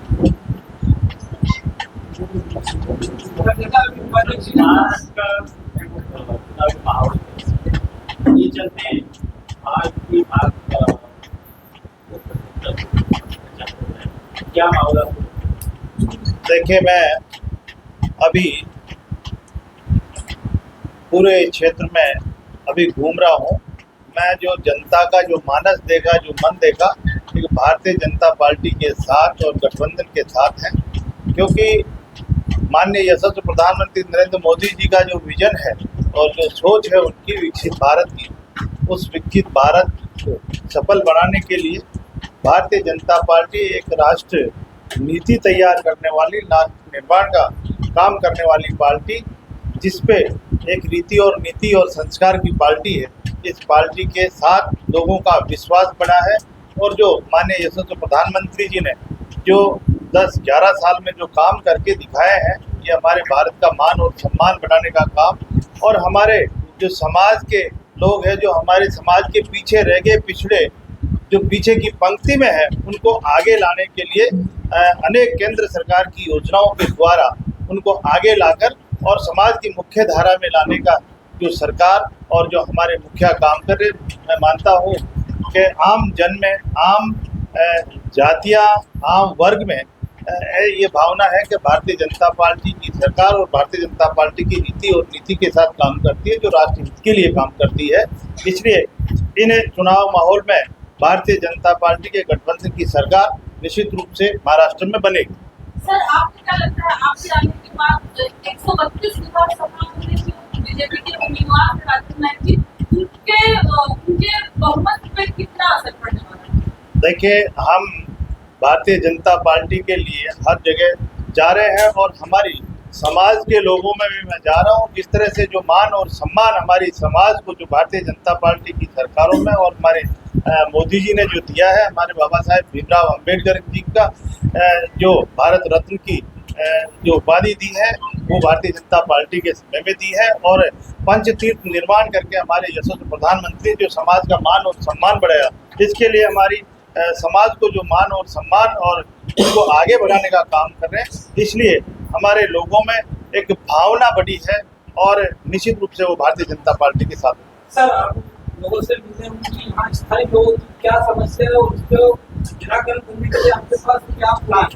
ये चलते आज की बात क्या मामला? देखिए, मैं अभी पूरे क्षेत्र में अभी घूम रहा हूँ। मैं जो जनता का जो मानस देखा, जो मन देखा, एक भारतीय जनता पार्टी के साथ और गठबंधन के साथ है, क्योंकि माननीय यशस्वी प्रधानमंत्री नरेंद्र मोदी जी का जो विजन है और जो सोच है उनकी विकसित भारत की, उस विकसित भारत को सफल बनाने के लिए भारतीय जनता पार्टी एक राष्ट्र नीति तैयार करने वाली, राष्ट्र निर्माण का काम करने वाली पार्टी, जिसपे एक रीति और नीति और संस्कार की पार्टी है। इस पार्टी के साथ लोगों का विश्वास बढ़ा है और जो माननीय यशस्वी प्रधानमंत्री जी ने जो 10-11 साल में जो काम करके दिखाए हैं, ये हमारे भारत का मान और सम्मान बढ़ाने का काम, और हमारे जो समाज के लोग हैं, जो हमारे समाज के पीछे रह गए, पिछड़े, जो पीछे की पंक्ति में है, उनको आगे लाने के लिए अनेक केंद्र सरकार की योजनाओं के द्वारा उनको आगे लाकर और समाज की मुख्य धारा में लाने का जो सरकार और जो हमारे मुखिया काम कर रहे, मैं मानता हूँ कि आम जन में, आम जातियाँ, आम वर्ग में ये भावना है कि भारतीय जनता पार्टी की सरकार और भारतीय जनता पार्टी की नीति और नीति के साथ काम करती है, जो राष्ट्र हित के लिए काम करती है। इसलिए इन चुनाव माहौल में भारतीय जनता पार्टी के गठबंधन की सरकार निश्चित रूप से महाराष्ट्र में बनेगी। सर, आपको क्या लगता है, आपके आने के बाद 132 विधानसभा में जो बीजेपी के उम्मीदवार राजस्थान जी, उनके बहुमत पे कितना असर पड़ने वाला है? देखिए, हम भारतीय जनता पार्टी के लिए हर जगह जा रहे हैं और हमारी समाज के लोगों में भी मैं जा रहा हूँ। जिस तरह से जो मान और सम्मान हमारी समाज को जो भारतीय जनता पार्टी की सरकारों में और हमारे मोदी जी ने जो दिया है, हमारे बाबा साहेब भीमराव अंबेडकर जी का जो भारत रत्न की जो उपाधि दी है, वो भारतीय जनता पार्टी के समय में दी है। और पंचतीर्थ निर्माण करके हमारे यशस्वी प्रधानमंत्री जो समाज का मान और सम्मान बढ़ाया, इसके लिए हमारी समाज को जो मान और सम्मान और उसको आगे बढ़ाने का काम कर रहे हैं। इसलिए हमारे लोगों में एक भावना बढ़ी है और निश्चित रूप से वो भारतीय जनता पार्टी के साथ है। सर, आप लोगों से मिलने, उनकी यहाँ स्थायी लोगों की क्या समस्या है और उसको निराकरण करने के लिए आपके पास क्या प्लान?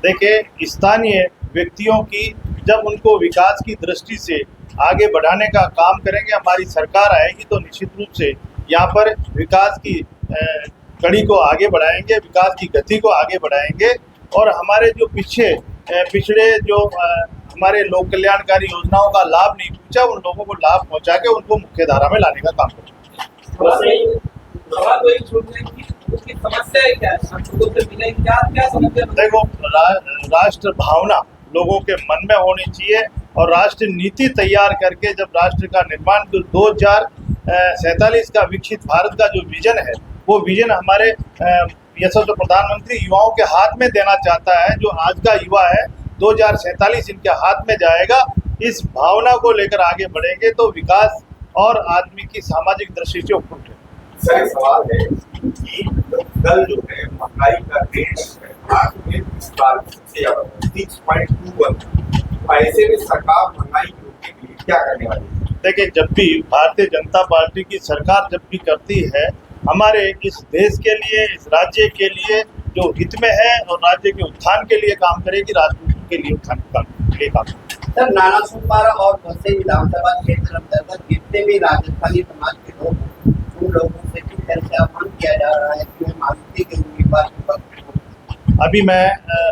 देखिए, स्थानीय व्यक्तियों की जब उनको विकास की दृष्टि से आगे बढ़ाने का काम करेंगे, हमारी सरकार आएगी तो निश्चित रूप से यहाँ पर विकास की कड़ी को आगे बढ़ाएंगे, विकास की गति को आगे बढ़ाएंगे और हमारे जो पिछड़े जो हमारे लोक कल्याणकारी योजनाओं का लाभ नहीं पहुंचा, उन लोगों को लाभ पहुंचा के उनको मुख्य धारा में लाने का काम करेंगे। देखो, राष्ट्र भावना लोगों के मन में होनी चाहिए और राष्ट्र नीति तैयार करके जब राष्ट्र का निर्माण 2047 का विकसित भारत का जो विजन है, वो विजन हमारे यशस्वी प्रधानमंत्री युवाओं के हाथ में देना चाहता है। जो आज का युवा है, 2047 इनके हाथ में जाएगा। इस भावना को लेकर आगे बढ़ेंगे तो विकास और आदमी की सामाजिक दृष्टि से उपयुक्त है। सर, एक सवाल है कि कल जो है महंगाई का रेट है भारत में इस बार सबसे ज्यादा 6.21, ऐसे में सरकार महंगाई को रोकने के लिए क्या करने वाली है? देखिए, जब भी भारतीय जनता पार्टी की सरकार जब भी करती है, हमारे इस देश के लिए, इस राज्य के लिए जो हित में है और राज्य के उत्थान के लिए काम करेगी, राज्य के लिए उत्थान के लिए काम। सर, नाना सोपारा और बसे विधानसभा क्षेत्र अंतर्गत जितने भी राजस्थानी समाज के लोग हैं, उन लोगों से किस तरह से आह्वान किया जा रहा है कि मानसिक के उम्मीदवार के पक्ष? अभी मैं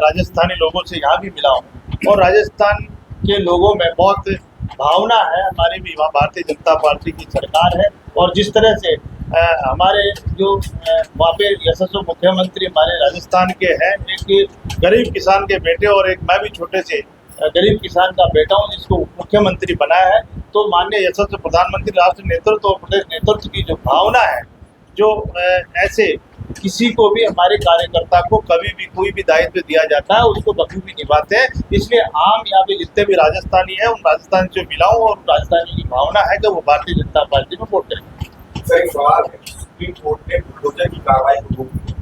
राजस्थानी लोगों से यहाँ भी मिला हूँ और राजस्थान के लोगों में बहुत भावना है, हमारी भी वहाँ भारतीय जनता पार्टी की सरकार है। और जिस तरह से हमारे जो वहाँ पे यशस्वी मुख्यमंत्री हमारे राजस्थान के हैं, एक गरीब किसान के बेटे और एक मैं भी छोटे से गरीब किसान का बेटा हूँ जिसको मुख्यमंत्री बनाया है, तो माननीय यशस्वी प्रधानमंत्री राष्ट्र नेतृत्व और प्रदेश नेतृत्व की जो भावना है, जो ऐसे किसी को भी, हमारे कार्यकर्ता को कभी भी कोई भी दायित्व दिया जाता है उसको बखूबी निभाते हैं। इसलिए आम यहाँ पे जितने भी राजस्थानी हैं, उन राजस्थान से मिला हूँ और राजस्थानी की भावना है कि वो भारतीय जनता पार्टी में वोट करेंगे। सर, एक सवाल है, सुप्रीम कोर्ट ने बुलडोजर की कार्रवाई को रोक दिया,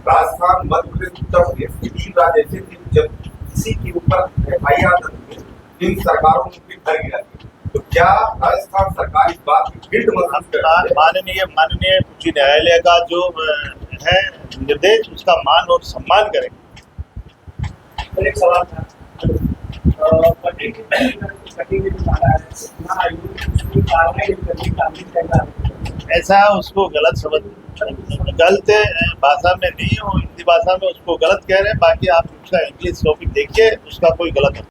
राजस्थान, मध्य प्रदेश, उत्तर प्रदेश, ये 3 राज्य ऐसे थे जब किसी के ऊपर FIR दर्ज हुई, इन सरकारों ने फिर घर गिरा दिया। तो क्या राजस्थान सरकार इस बात की गिल्ट महसूस करती है? माननीय उच्च न्यायालय का जो है निर्देश, उसका मान और सम्मान करेंगे। फिर एक सवाल था कटिंग के मारा है ना, उसकी कार्रवाई करने का भी तैयार ऐसा उसको गलत समझ, गलत भाषा में नहीं, वो हिंदी भाषा में उसको गलत कह रहे हैं। बाकी आप उसका इंग्लिश टॉपिक देखिए, उसका कोई गलत